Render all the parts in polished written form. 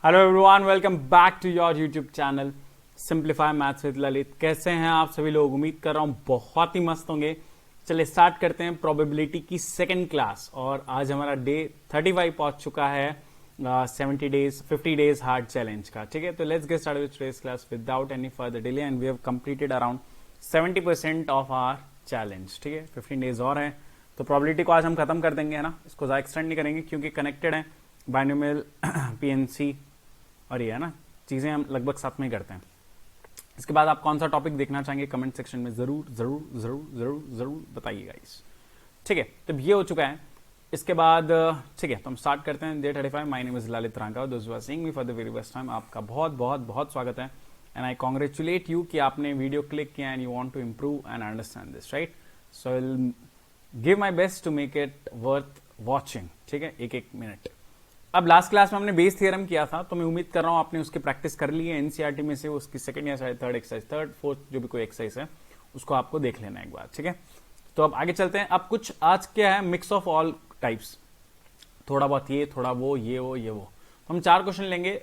Hello everyone, welcome back to your YouTube channel simplify maths with Lalit. कैसे हैं आप सभी लोग? उम्मीद कर रहा हूं बहुत ही मस्त होंगे। चलिए स्टार्ट करते हैं प्रोबेबिलिटी की सेकंड क्लास। और आज हमारा डे 35 पहुंच चुका है 50 डेज हार्ड चैलेंज का। ठीक है, तो let's get start with today's class without any further delay and we have completed around 70% of our challenge. ठीक है, 15 डेज और हैं, तो प्रोबेबिलिटी को आज हम खत्म कर देंगे, है ना। इसको ज्यादा एक्सटेंड नहीं करेंगे क्योंकि कनेक्टेड है बाइनोमियल, पीएनसी और ये है ना, चीजें हम लगभग साथ में ही करते हैं। इसके बाद आप कौन सा टॉपिक देखना चाहेंगे कमेंट सेक्शन में जरूर जरूर जरूर जरूर जरूर बताइएगा इस। ठीक है, तो ये हो चुका है। इसके बाद ठीक है, तो हम स्टार्ट करते हैं। Day 35। My name is Lalit Ranka, those who are seeing me for the very first time, आपका बहुत बहुत बहुत स्वागत है। एंड आई कॉन्ग्रेचुलेट यू कि आपने वीडियो क्लिक किया and you want to improve and understand this, right. So I will give my best to make it worth watching. ठीक है, एक एक मिनट। अब लास्ट क्लास में हमने बेस थ्योरम किया था, तो मैं उम्मीद कर रहा हूं आपने उसकी प्रैक्टिस कर ली है। एनसीईआरटी में से उसकी सेकंड या शायद थर्ड एक्सरसाइज, थर्ड फोर्थ जो भी कोई एक्सरसाइज है उसको आपको देख लेना एक बार। ठीक है, तो अब आगे चलते हैं। अब कुछ आज क्या है, मिक्स ऑफ ऑल टाइप्स, थोड़ा बहुत ये, थोड़ा वो, ये वो, ये वो। तो हम 4 क्वेश्चन लेंगे।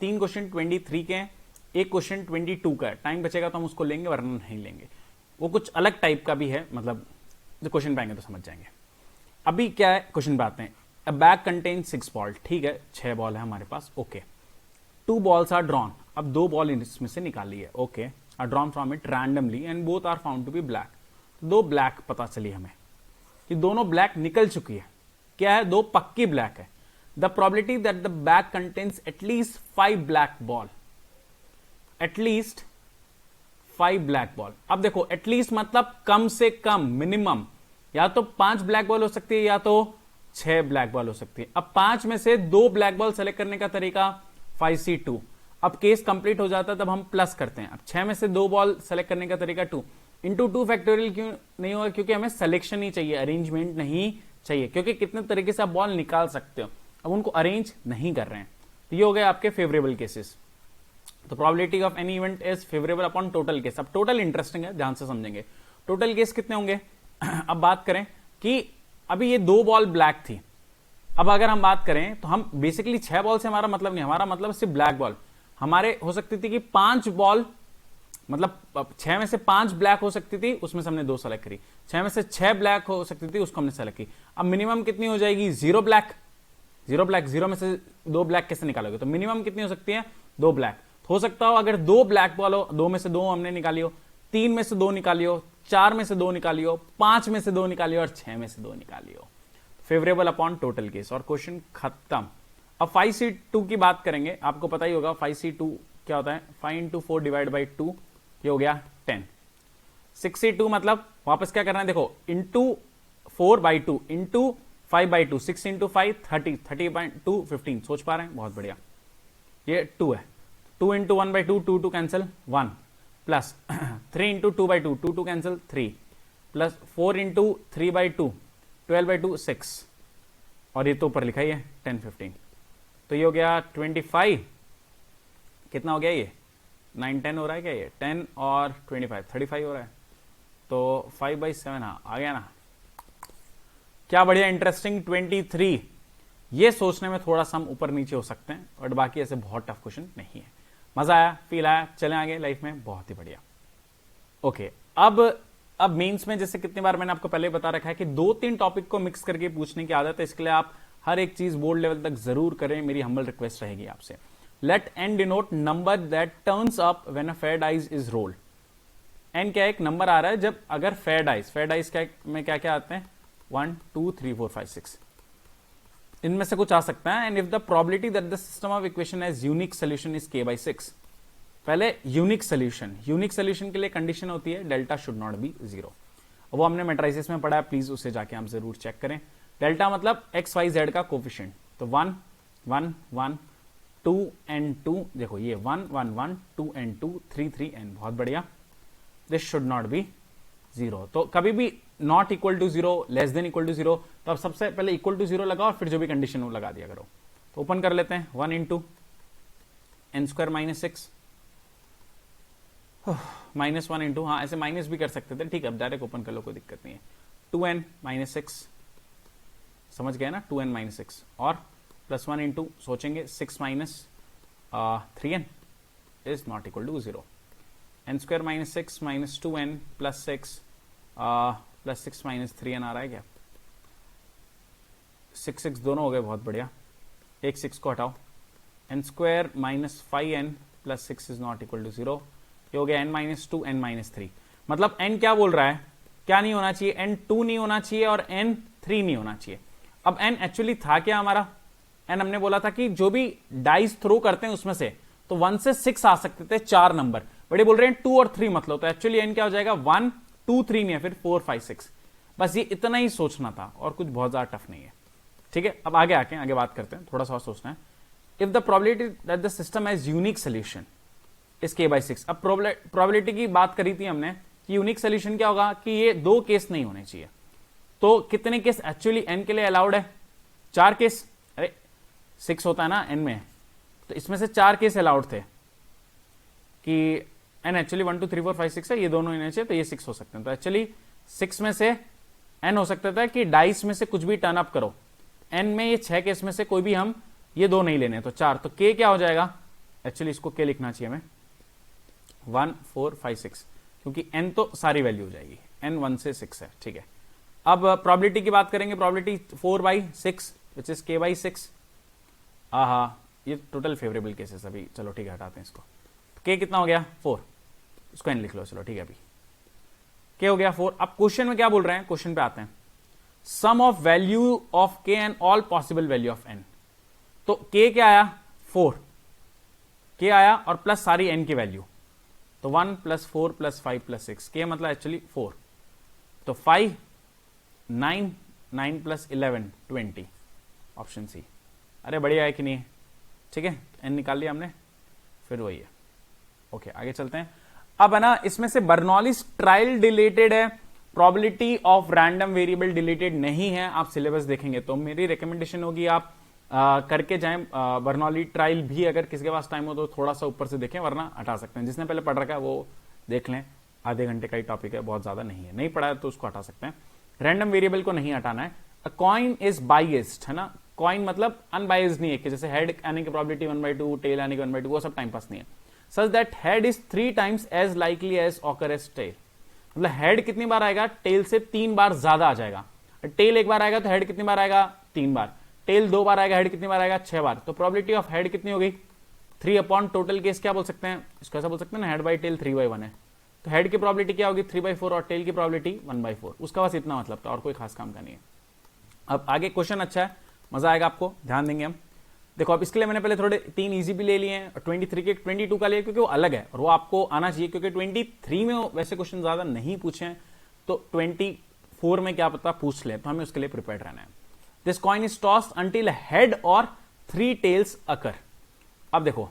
3 क्वेश्चन 23 के हैं, एक क्वेश्चन 22 का है। टाइम बचेगा तो हम उसको लेंगे, वरना नहीं लेंगे। वो कुछ अलग टाइप का भी है, मतलब जो क्वेश्चन पाएंगे तो समझ जाएंगे। अभी क्या है, क्वेश्चन पे आते हैं। A bag contains 6 ball. ठीक है, 6 बॉल है हमारे पास। Okay, 2 balls are drawn। अब 2 बॉल इसमें से निकाली है। Okay, are drawn from it randomly and both are found to be black। 2 black पता चली हमें कि दोनों ब्लैक निकल चुकी है। क्या है, 2 पक्की ब्लैक है। The probability that the bag contains at least 5 black ball, at least 5 black ball. अब देखो, एटलीस्ट मतलब कम से कम, मिनिमम या तो 5 ब्लैक बॉल हो सकती है या तो 6 ब्लैक बॉल हो सकती है। अब 5 में से 2 ब्लैक बॉल सेलेक्ट करने का तरीका 5C2। अब केस कंप्लीट हो जाता है, तब हम प्लस करते हैं। अब 6 में से 2 बॉल सेलेक्ट करने का तरीका 2 इंटू 2 फैक्टोरियल क्यों नहीं होगा? क्योंकि हमें सिलेक्शन ही चाहिए, अरेंजमेंट नहीं चाहिए। क्योंकि कितने तरीके से आप बॉल निकाल सकते हो, अब उनको अरेंज नहीं कर रहे हैं। तो ये हो गए आपके फेवरेबल केसेस। तो probability of any event is favourable upon total case. अब टोटल इंटरेस्टिंग है, ध्यान से समझेंगे। टोटल केस कितने होंगे? अब बात करें कि अभी ये 2 बॉल ब्लैक थी। अब अगर हम बात करें तो हम बेसिकली 6 बॉल से हमारा मतलब नहीं, हमारा मतलब सिर्फ ब्लैक बॉल। हमारे हो सकती थी कि 5 बॉल, मतलब 6 में से 5 ब्लैक हो सकती थी, उसमें से हमने 2 सेलेक्ट करी। 6 में से 6 ब्लैक हो सकती थी, उसको हमने सेलेक्ट की। अब मिनिमम कितनी हो जाएगी? 0 ब्लैक। 0 ब्लैक, 0 में से 2 ब्लैक कैसे निकालोगे? तो मिनिमम कितनी हो सकती है? 2 ब्लैक। हो सकता हो अगर 2 ब्लैक बॉल हो, 2 में से 2 हमने निकाली हो, 3 में से 2 निकाली हो, 4 में से 2 निकाली हो, 5 में से 2 निकाली हो और 6 में से 2 निकाली हो। फेवरेबल अपॉन टोटल केस, और क्वेश्चन खत्म। अब 5C2 की बात करेंगे। आपको पता ही होगा 5C2 क्या होता है। 5 इंटू 4 डिवाइड बाई 2, ये हो गया 10। 6C2 मतलब वापस क्या करना है, देखो, into 4 by 2 into 5 by 2, 6 into 5 30, 30 by 2 15। सोच पा रहे हैं? बहुत बढ़िया। ये 2 है। 2 into 1 by 2, 2 2 cancel 1, plus 3 into 2 by 2, 2 2 cancel 3, plus 4 into 3 by 2, 12 by 2 6, और ये तो ऊपर लिखा ही है 10 15। तो ये हो गया 25। कितना हो गया ये? 9 10 हो रहा है क्या? ये 10 और 25 35 हो रहा है। तो 5 बाई 7, हाँ आ गया ना। क्या बढ़िया, इंटरेस्टिंग। 23। ये सोचने में थोड़ा सा हम ऊपर नीचे हो सकते हैं, बट बाकी ऐसे बहुत टफ क्वेश्चन नहीं है। मजा आया, फील आया? चलें आगे लाइफ में, बहुत ही बढ़िया। ओके, अब मेंस में जैसे कितनी बार मैंने आपको पहले बता रखा है कि 2-3 टॉपिक को मिक्स करके पूछने की आदत है। इसके लिए आप हर एक चीज बोर्ड लेवल तक जरूर करें, मेरी हम्बल रिक्वेस्ट रहेगी आपसे। Let N denote number that turns up when a fair dice is rolled. N क्या, एक नंबर आ रहा है जब अगर फेयर डाइस क्या में क्या क्या आते हैं? 1 2 3 4 5 6, इनमें से कुछ आ सकता है। And if the probability that the system of equation has unique solution is k/6। पहले यूनिक सोल्यूशन के लिए कंडीशन होती है डेल्टा शुड नॉट बी 0। वो हमने मैट्रिसेस में पढ़ा है, प्लीज उसे जाके आप जरूर चेक करें। डेल्टा मतलब एक्स वाई जेड का कोफिशिएंट। तो 1 1 1 2 एंड 2, देखो ये 1 1 1 2 एंड 2 3 3 एंड, बहुत बढ़िया। This should not be 0। तो कभी भी not equal to 0, less than equal to 0, तो अब सबसे पहले इक्वल टू 0 लगाओ और फिर जो भी कंडीशन हो लगा दिया करो। तो ओपन कर लेते हैं। 1 into N square minus 6 -1 into, हाँ ऐसे माइनस भी कर सकते थे, ठीक है, अब डायरेक्ट ओपन कर लो, कोई दिक्कत नहीं है। 2n माइनस 6, समझ गए ना, 2n माइनस 6, और +1 इंटू सोचेंगे 6 minus 3n is not equal to 0. n square minus 6 minus 2n plus 6 minus 3n आ रहा है क्या? 6 दोनों हो गए, बहुत बढ़िया. एक 6 को हटाओ. n square minus 5n plus 6 is not equal to 0. ये हो गया n माइनस 2 n माइनस 3. मतलब n क्या बोल रहा है, क्या नहीं होना चाहिए? n2 नहीं होना चाहिए और n3 नहीं होना चाहिए. अब n एक्चुअली था क्या हमारा? n हमने बोला था कि जो भी डाइस थ्रो करते हैं उसमें से तो 1 से 6 आ सकते थे, 4 नंबर. बड़े बोल रहे हैं 2 और 3 मत लो, तो एक्चुअली n क्या हो जाएगा? 1 2 3 नहीं है, फिर 4 5 6. बस ये इतना ही सोचना था और कुछ बहुत ज्यादा टफ नहीं है. ठीक है, अब आगे बात करते हैं, थोड़ा सा और सोचना है. If the probability that the system has unique solution is k/6. अब प्रोबेबिलिटी की बात करी थी हमने कि यूनिक सोल्यूशन क्या होगा कि ये 2 केस नहीं होने चाहिए. तो कितने केस एक्चुअली n के लिए अलाउड है? 4 केस. अरे 6 होता है ना n में, तो इसमें से 4 केस अलाउड थे कि n एक्चुअली 1 2 3 4 5 6 है, ये दोनों होने चाहिए, तो ये 6 हो सकते हैं. तो एक्चुअली 6 में से n हो सकता था कि डाइस में से कुछ भी टर्न अप करो. n में ये 6 केस में से कोई भी हम ये 2 नहीं लेने, तो 4. तो k क्या हो जाएगा? एक्चुअली इसको k लिखना चाहिए हमें 1 4 5 6, क्योंकि n तो सारी वैल्यू हो जाएगी. n 1 से 6 है. ठीक है, अब प्रोबेबिलिटी की बात करेंगे. Probability 4/6 which is k/6. ये टोटल फेवरेबल केसेस अभी. चलो ठीक है, हटाते हैं इसको. k कितना हो गया? 4. इसको n लिख लो. चलो ठीक है, अभी k हो गया 4. अब क्वेश्चन में क्या बोल रहे हैं? क्वेश्चन पे आते हैं. Sum of value of k and all possible value of n. तो k क्या आया? 4. k आया और प्लस सारी n की वैल्यू, तो 1 प्लस 4 प्लस 5 प्लस 6. k मतलब एक्चुअली 4. तो 5 9 9 प्लस 11 20. Option C. अरे बढ़िया है कि नहीं? ठीक है, n निकाल लिया हमने, फिर वही है. ओके, आगे चलते हैं. अब है ना, इसमें से बर्नौलीज ट्रायल डिलीटेड है, probability of random variable deleted नहीं है. आप सिलेबस देखेंगे तो मेरी रिकमेंडेशन होगी आप करके जाएं. बर्नौली ट्रायल भी अगर किसी के पास टाइम हो तो थोड़ा सा ऊपर से देखें, वरना हटा सकते हैं. जिसने पहले पढ़ रखा है वो देख लें, आधे घंटे का ही टॉपिक है, बहुत ज्यादा नहीं है. नहीं पढ़ा है तो उसको हटा सकते हैं. रैंडम वेरिएबल को नहीं हटाना है. अ कॉइन इज बाइस्ड, है ना. कॉइन मतलब अनबाइस्ड नहीं है कि जैसे हेड आने की प्रोबेबिलिटी 1/2, टेल आने की 1/2, वो सब टाइम पास नहीं है. Such that head is 3 times as likely as occur as tail. मतलब हेड कितनी बार आएगा? टेल से 3 बार ज्यादा आ जाएगा. टेल एक बार आएगा तो हेड कितनी बार आएगा? 3 बार. टेल 2 बार आएगा, हेड कितनी बार आएगा? 6 बार. तो प्रोबेबिलिटी ऑफ हेड कितनी हो गई? 3 अपॉन टोटल केस. क्या बोल सकते हैं इसको? ऐसा बोल सकते हैं ना, हेड बाई टेल 3/1 है. तो हेड की प्रोबेबिलिटी क्या होगी? 3/4 और टेल की प्रोबेबिलिटी 1/4. उसका बस इतना मतलब था और कोई खास काम का नहीं है. अब आगे क्वेश्चन अच्छा है, मजा आएगा आपको, ध्यान देंगे हम. देखो, अब इसके लिए मैंने पहले थोड़े 3 इजी भी ले लिए हैं, 23 के 22 का लिए क्योंकि वो अलग है और वो आपको आना चाहिए, क्योंकि 23 में वैसे क्वेश्चन ज्यादा नहीं पूछे हैं, तो 24 में क्या पता पूछ ले, तो हमें उसके लिए प्रिपेयर रहना है. This coin is tossed until head और 3 टेल्स अकर. अब देखो,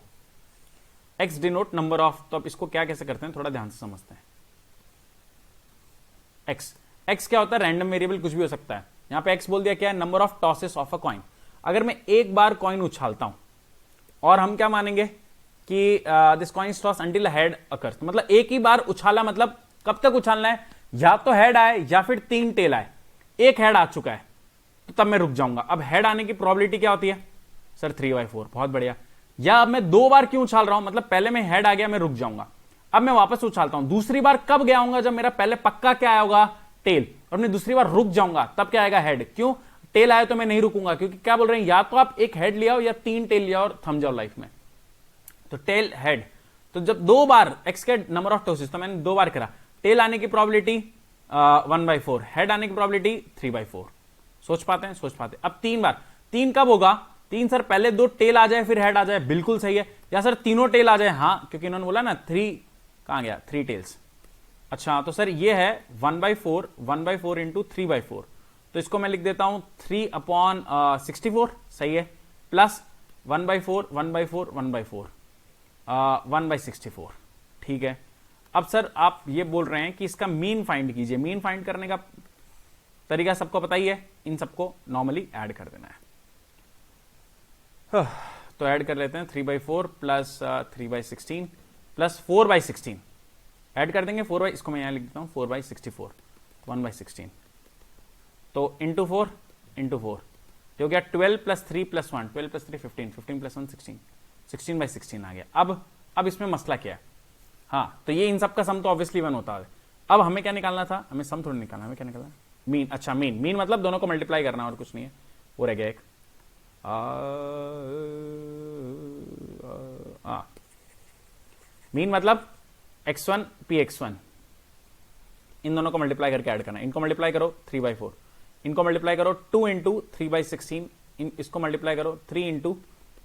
x डिनोट नंबर ऑफ, तो अब इसको क्या कैसे करते हैं थोड़ा ध्यान से समझते हैं. x क्या होता है? रैंडम वेरिएबल कुछ भी हो सकता है. यहां पे x बोल दिया क्या है? Number of tosses of a coin. अगर मैं एक बार कॉइन उछालता हूं और हम क्या मानेंगे कि this coin is tossed until head occurs, मतलब एक ही बार उछाला, मतलब कब तक उछालना है? या तो हेड आए या फिर 3 टेल आए. एक हेड आ चुका है तो तब मैं रुक जाऊंगा. अब हेड आने की प्रोबेबिलिटी क्या होती है? सर 3/4. बहुत बढ़िया. या अब मैं 2 बार क्यों उछाल रहा हूं? मतलब पहले मैं हेड आ गया, मैं रुक जाऊंगा. अब मैं वापस उछालता हूं, दूसरी बार कब गया होगा? जब मेरा पहले पक्का क्या आया होगा? टेल. और मैं दूसरी बार रुक जाऊंगा, तब क्या आएगा? हेड. क्यों? टेल आया तो मैं नहीं रुकूंगा, क्योंकि क्या बोल रहे हैं, या तो आप एक हेड लिया हो या 3 टेल लिया और थम जाओ लाइफ में. तो टेल हेड. तो जब 2 बार एक्स के नंबर ऑफ टॉसेस, तो मैंने 2 बार करा, टेल आने की प्रोबेबिलिटी 1/4, हेड आने की प्रोबेबिलिटी 3/4. सोच पाते हैं? सोच पाते. अब 3 बार. 3 कब होगा? 3 सर पहले 2 टेल आ जाए फिर हेड आ जाए, बिल्कुल सही है. या सर तीनों टेल आ जाए, हाँ, क्योंकि इन्होंने बोला ना 3 कहां गया? 3 टेल्स. अच्छा, तो सर ये है 1/4 इंटू 3/4, तो इसको मैं लिख देता हूं 3/64. सही है. प्लस 1/4 1/4 1/4 1/64. ठीक है. अब सर आप ये बोल रहे हैं कि इसका मीन फाइंड कीजिए. मीन फाइंड करने का तरीका सबको पता ही है, इन सबको नॉर्मली ऐड कर देना है. तो ऐड कर लेते हैं. 3/4 प्लस 3/16 प्लस 4/16 ऐड कर देंगे. 4 इसको मैं यहां लिख देता हूं 4/64, 1/16. तो इंटू 4 इंटू 4 हो गया 12 प्लस 3 प्लस 1, 12 प्लस 3 15, 15 प्लस 1 16, 16/16 आ गया। अब इसमें मसला क्या है, हाँ तो ये इन सब का सम तो ऑब्वियसली 1 होता है। अब हमें क्या निकालना था, हमें सम थोड़ी निकालना, हमें क्या निकालना है, मीन। अच्छा मीन मतलब दोनों को मल्टीप्लाई करना और कुछ नहीं है, वो रह गया एक मीन मतलब x1 px1, इन दोनों को मल्टीप्लाई करके ऐड करना। इनको मल्टीप्लाई करो 3/4, इनको मल्टीप्लाई करो 2 इंटू 3/16, इसको मल्टीप्लाई करो 3 इंटू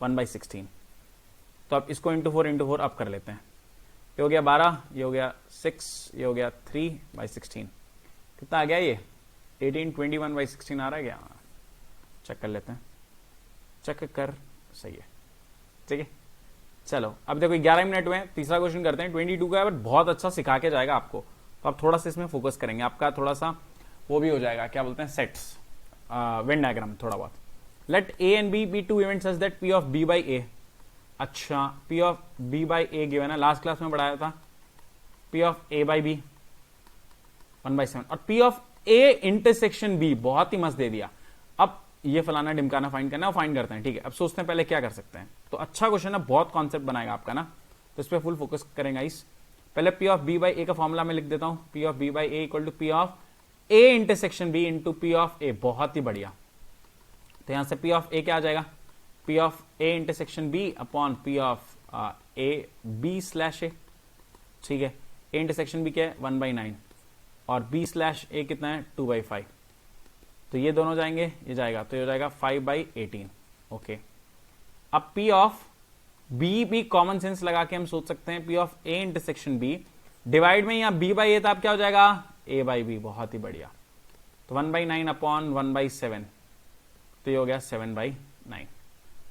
1/16। तो अब इसको इंटू 4 अब कर लेते हैं। ये हो गया 12, ये हो गया 6, ये हो गया 3/16। कितना आ गया ये 18, 21/16 आ रहा है क्या, चेक कर लेते हैं, चेक कर, सही है, ठीक है। चलो अब देखो 11 मिनट हुए हैं, तीसरा क्वेश्चन करते हैं। 22 का बहुत अच्छा सिखा के जाएगा आपको, तो आप थोड़ा सा इसमें फोकस करेंगे, आपका थोड़ा सा वो भी हो जाएगा, क्या बोलते हैं, सेट्स, वेन डायग्राम थोड़ा बहुत। Let A and B be two events such that P of B by A. अच्छा P of B by A given है, लास्ट क्लास में पढ़ाया था, P of A by B 1/7, और P of A intersection B बहुत ही मस्त दे दिया। अब ये फलाना डिमकाना फाइंड करना है, फाइंड करते हैं, ठीक है। अब सोचते हैं पहले क्या कर सकते हैं, तो अच्छा क्वेश्चन है, बहुत कॉन्सेप्ट बनाएगा आपका ना, तो इस पर फुल फोकस करेंगे इस। पहले P of B by A का फॉर्मूला में लिख देता हूं, P of B by A equal to P of A intersection B into P of A, बहुत ही बढ़िया। तो यहां से पी ऑफ ए क्या आ जाएगा, P of A intersection B upon P of A B slash A, ठीक है। ए इंटरसेक्शन बी क्या है 1/9 और बी स्लैश ए कितना है 2/5, तो ये दोनों जाएंगे, ये जाएगा, तो ये हो जाएगा 5/18, ओके। अब पी ऑफ बी भी कॉमन सेंस लगा के हम सोच सकते हैं, P of A intersection B divide में यहाँ बी बाई ए था, अब क्या हो जाएगा ए बाई बी, बहुत ही बढ़िया। तो 1/9 अपॉन 1/7, तो ये हो गया 7/9।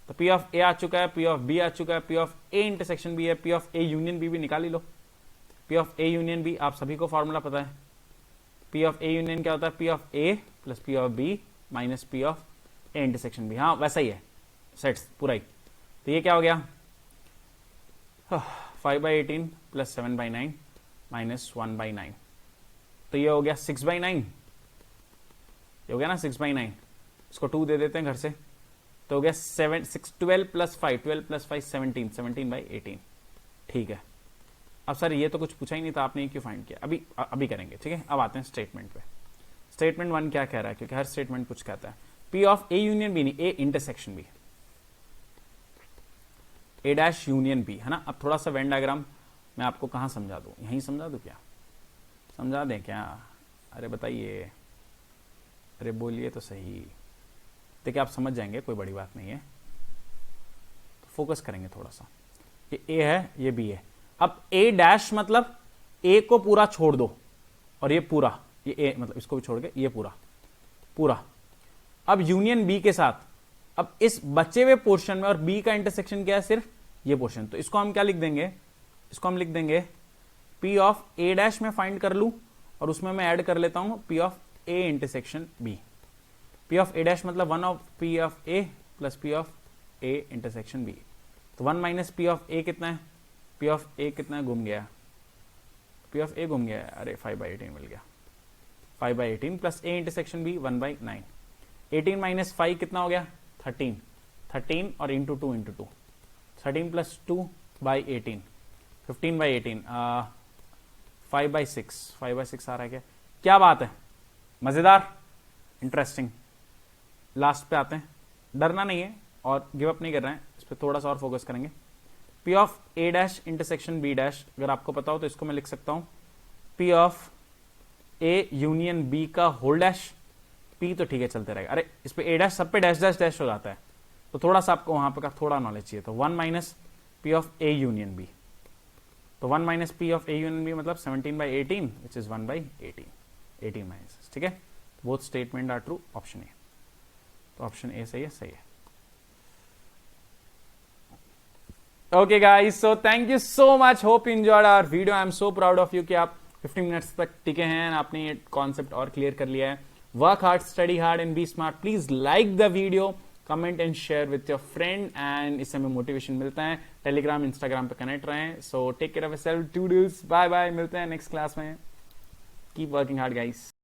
तो पी ऑफ ए आ चुका है, पी ऑफ बी आ चुका है, P of A intersection B है, P of A union B भी निकाल ही लो। P of A union B आप सभी को फॉर्मूला पता है, पी ऑफ ए यूनियन क्या होता है, P of A plus P of B minus P of A intersection B, हाँ वैसा ही है सेट्स पूरा ही। तो ये क्या हो गया 5/18 प्लस 7/9 माइनस 1/9, तो ये हो गया 6/9, ये हो गया ना 6/9, इसको 2 दे देते हैं घर से, तो हो गया 12 प्लस 5, 12 प्लस 5 17, 17/18, ठीक है। अब सर ये तो कुछ पूछा ही नहीं था आपने, क्यों फाइंड किया, अभी करेंगे, ठीक है। अब आते हैं स्टेटमेंट पे। स्टेटमेंट 1 क्या कह रहा है, क्योंकि हर स्टेटमेंट कुछ कहता है। P of A union B, नहीं A intersection B, A dash union B, है ना। अब थोड़ा सा वेन डायग्राम मैं आपको कहां समझा दूं, यहीं समझा दूं क्या, समझा दें क्या, अरे बताइए, अरे बोलिए तो सही। देखिए आप समझ जाएंगे, कोई बड़ी बात नहीं है, तो फोकस करेंगे थोड़ा सा। ये ए है, ये बी है। अब ए डैश मतलब ए को पूरा छोड़ दो, और ये पूरा, ये ए मतलब इसको भी छोड़ के ये पूरा। अब यूनियन बी के साथ, अब इस बचे हुए पोर्शन में, और बी का इंटरसेक्शन क्या है, सिर्फ ये पोर्शन, तो इसको हम क्या लिख देंगे, इसको हम लिख देंगे पी ऑफ ए डैश में फाइंड कर लू, और उसमें मैं ऐड कर लेता हूं P of A intersection B. P of A dash मतलब 1 of P of A plus P of A intersection B. तो 1 माइनस पी ऑफ ए कितना है, पी ऑफ ए कितना घूम गया, पी ऑफ ए घूम गया, अरे 5/18 मिल गया, 5/18 plus A intersection B 1/9। 18 minus 5 कितना हो गया 13 और इंटू 2 इंटू 2, 13 प्लस 2/18, 15/18, 5/6 आ रहा है क्या बात है, मजेदार, इंटरेस्टिंग। लास्ट पे आते हैं, डरना नहीं है और गिव अप नहीं कर रहे हैं, इस पर थोड़ा सा और फोकस करेंगे। P of A dash intersection B dash, अगर आपको पता हो तो इसको मैं लिख सकता हूं P of A union B का होल डैश, पी तो ठीक है चलते रहेगा, अरे इस पे ए डैश, सब पे डैश डैश डैश हो जाता है, तो थोड़ा सा आपको वहां पर थोड़ा नॉलेज चाहिए। तो 1 minus P of A union B, तो 1 minus P of A union B मतलब 17/18 विच इज 1/18, 18 माइनस, ठीक है। Both statement are true, option A, तो ऑप्शन ए सही है, सही है। Okay guys, so thank you so much, hope you enjoyed our video. I am so proud of you कि आप 15 मिनट्स तक टिके हैं, आपने ये कॉन्सेप्ट और क्लियर कर लिया है। Work hard, study hard and be smart. Please like the video, comment and share with your friend, and इससे हमें मोटिवेशन मिलता है। टेलीग्राम, इंस्टाग्राम पे कनेक्ट रहें। So take care of yourself, toodles, bye bye, मिलते हैं नेक्स्ट क्लास में। Keep working hard guys.